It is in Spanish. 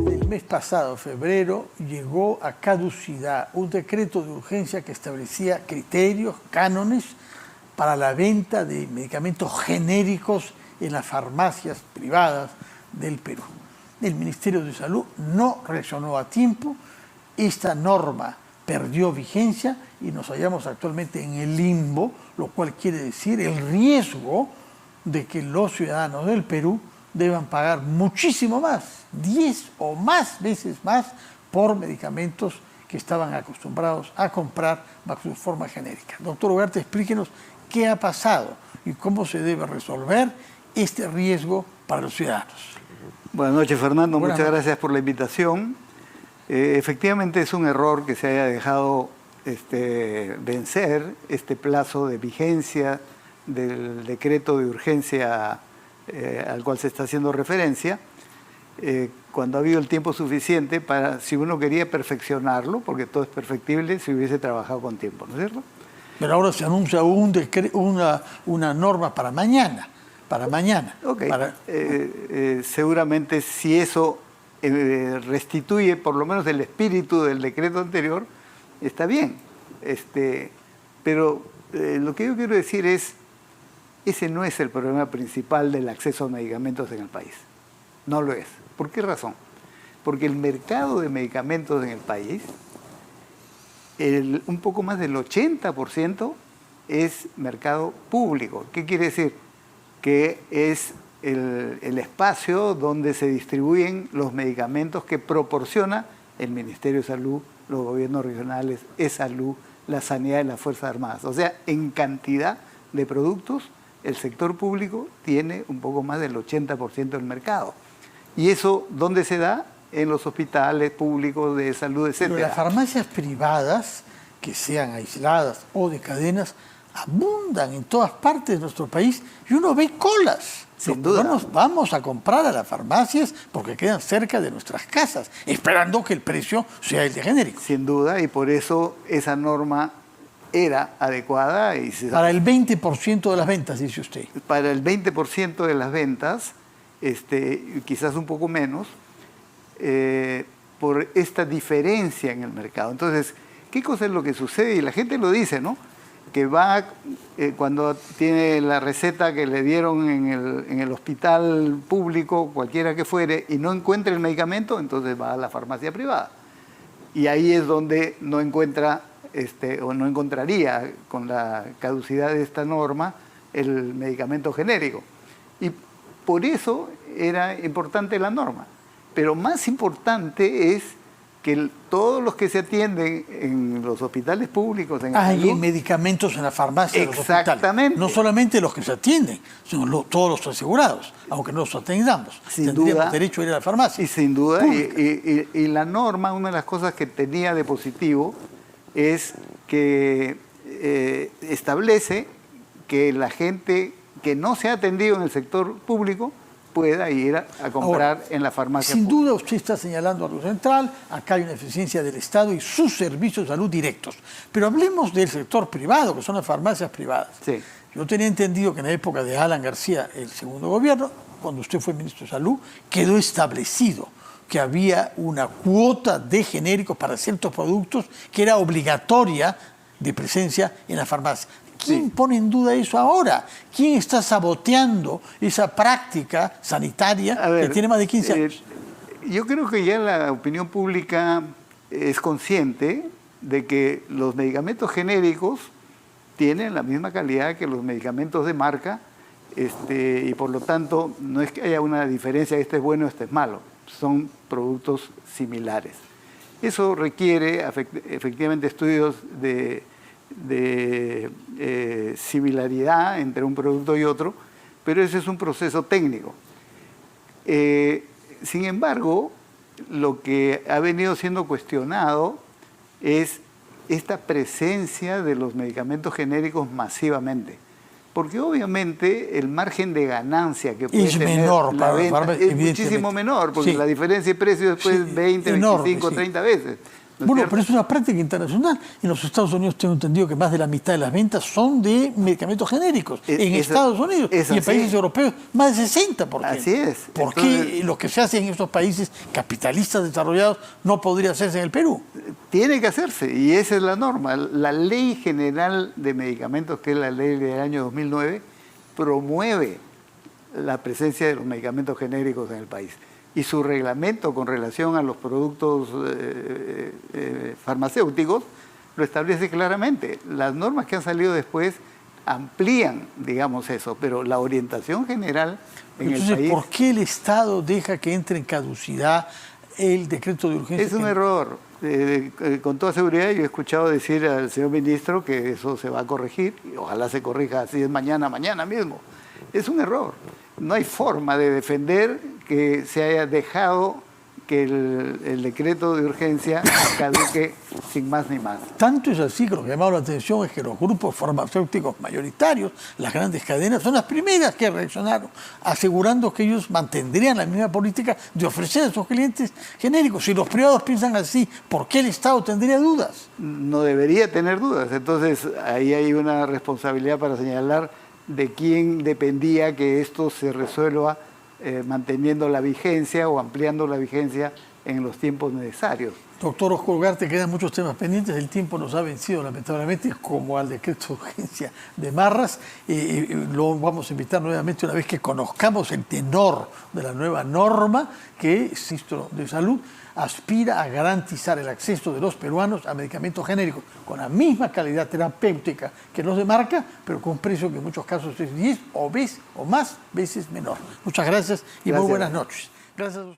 Desde el mes pasado, febrero, llegó a caducidad un decreto de urgencia que establecía criterios, cánones para la venta de medicamentos genéricos en las farmacias privadas del Perú. El Ministerio de Salud no reaccionó a tiempo, esta norma perdió vigencia y nos hallamos actualmente en el limbo, lo cual quiere decir el riesgo de que los ciudadanos del Perú deban pagar muchísimo más, 10 o más veces más, por medicamentos que estaban acostumbrados a comprar bajo su forma genérica. Doctor Ugarte, explíquenos qué ha pasado y cómo se debe resolver este riesgo para los ciudadanos. Buenas noches, Fernando. Buenas Muchas noches. gracias por la invitación. Efectivamente es un error que se haya dejado vencer este plazo de vigencia del decreto de urgencia al cual se está haciendo referencia, cuando ha habido el tiempo suficiente para, si uno quería perfeccionarlo, porque todo es perfectible si hubiese trabajado con tiempo, ¿no es cierto? Pero ahora se anuncia una norma para mañana. Okay. Seguramente si eso restituye por lo menos el espíritu del decreto anterior, está bien. Pero lo que yo quiero decir es, ese no es el problema principal del acceso a medicamentos en el país. No lo es. ¿Por qué razón? Porque el mercado de medicamentos en el país, un poco más del 80% es mercado público. ¿Qué quiere decir? Que es el espacio donde se distribuyen los medicamentos que proporciona el Ministerio de Salud, los gobiernos regionales, E-Salud, la sanidad y las Fuerzas Armadas. O sea, en cantidad de productos, el sector público tiene un poco más del 80% del mercado. ¿Y eso dónde se da? En los hospitales públicos de salud, etc. Pero las farmacias privadas, que sean aisladas o de cadenas, abundan en todas partes de nuestro país y uno ve colas. Sin duda. No nos vamos a comprar a las farmacias porque quedan cerca de nuestras casas, esperando que el precio sea el de genérico. Sin duda, y por eso esa norma era adecuada. Para el 20% de las ventas, dice usted. Para el 20% de las ventas, quizás un poco menos, por esta diferencia en el mercado. Entonces, ¿qué cosa es lo que sucede? Y la gente lo dice, ¿no? Que va, cuando tiene la receta que le dieron en el hospital público, cualquiera que fuere, y no encuentra el medicamento, entonces va a la farmacia privada. Y ahí es donde no encuentra, o no encontraría, con la caducidad de esta norma, el medicamento genérico. Y por eso era importante la norma. Pero más importante es que todos los que se atienden en los hospitales públicos... Hay medicamentos en la farmacia de los hospitales. Exactamente. No solamente los que se atienden, sino todos los asegurados, aunque no los atendamos. Tendríamos derecho a ir a la farmacia. Y sin duda, y la norma, una de las cosas que tenía de positivo es que establece que la gente que no se ha atendido en el sector público pueda ir a comprar ahora, en la farmacia sin pública. duda usted está señalando algo central, acá hay una eficiencia del Estado y sus servicios de salud directos. Pero hablemos del sector privado, que son las farmacias privadas. Sí. Yo tenía entendido que en la época de Alan García, el segundo gobierno, cuando usted fue ministro de Salud, quedó establecido que había una cuota de genéricos para ciertos productos que era obligatoria de presencia en la farmacia. ¿Quién pone en duda eso ahora? ¿Quién está saboteando esa práctica sanitaria que tiene más de 15 años? Yo creo que ya la opinión pública es consciente de que los medicamentos genéricos tienen la misma calidad que los medicamentos de marca, y por lo tanto no es que haya una diferencia, este es bueno, este es malo, son productos similares. Eso requiere efectivamente estudios de similaridad entre un producto y otro, pero ese es un proceso técnico. Sin embargo, lo que ha venido siendo cuestionado es esta presencia de los medicamentos genéricos masivamente. Porque obviamente el margen de ganancia que puede tener la venta es muchísimo menor, porque la diferencia de precio después es 20, 25, 30 veces. ¿no es Bueno, cierto? pero es una práctica internacional. En los Estados Unidos tengo entendido que más de la mitad de las ventas son de medicamentos genéricos. En Estados Unidos y en países europeos, más del 60%. Así es. ¿Por qué lo que se hace en estos países capitalistas desarrollados no podría hacerse en el Perú? Tiene que hacerse, y esa es la norma. La Ley General de Medicamentos, que es la ley del año 2009, promueve la presencia de los medicamentos genéricos en el país. Y su reglamento con relación a los productos farmacéuticos lo establece claramente. Las normas que han salido después amplían, digamos, eso, pero la orientación general en el país... ¿Por qué el Estado deja que entre en caducidad el decreto de urgencia? Es un error. Con toda seguridad yo he escuchado decir al señor ministro que eso se va a corregir, y ojalá se corrija, así es mañana mismo. Es un error. No hay forma de defender que se haya dejado que el decreto de urgencia caduque sin más ni más. Tanto es así que lo que ha llamado la atención es que los grupos farmacéuticos mayoritarios, las grandes cadenas, son las primeras que reaccionaron, asegurando que ellos mantendrían la misma política de ofrecer a sus clientes genéricos. Si los privados piensan así, ¿por qué el Estado tendría dudas? No debería tener dudas. Entonces, ahí hay una responsabilidad para señalar de quién dependía que esto se resuelva manteniendo la vigencia o ampliando la vigencia en los tiempos necesarios. Doctor Oscar Ugarte, quedan muchos temas pendientes, el tiempo nos ha vencido lamentablemente, como al decreto de urgencia de Marras. Lo vamos a invitar nuevamente una vez que conozcamos el tenor de la nueva norma que el Ministro de Salud aspira a garantizar el acceso de los peruanos a medicamentos genéricos con la misma calidad terapéutica que los de marca, pero con un precio que en muchos casos es 10 o más veces menor. Muchas gracias y muy buenas noches. Gracias.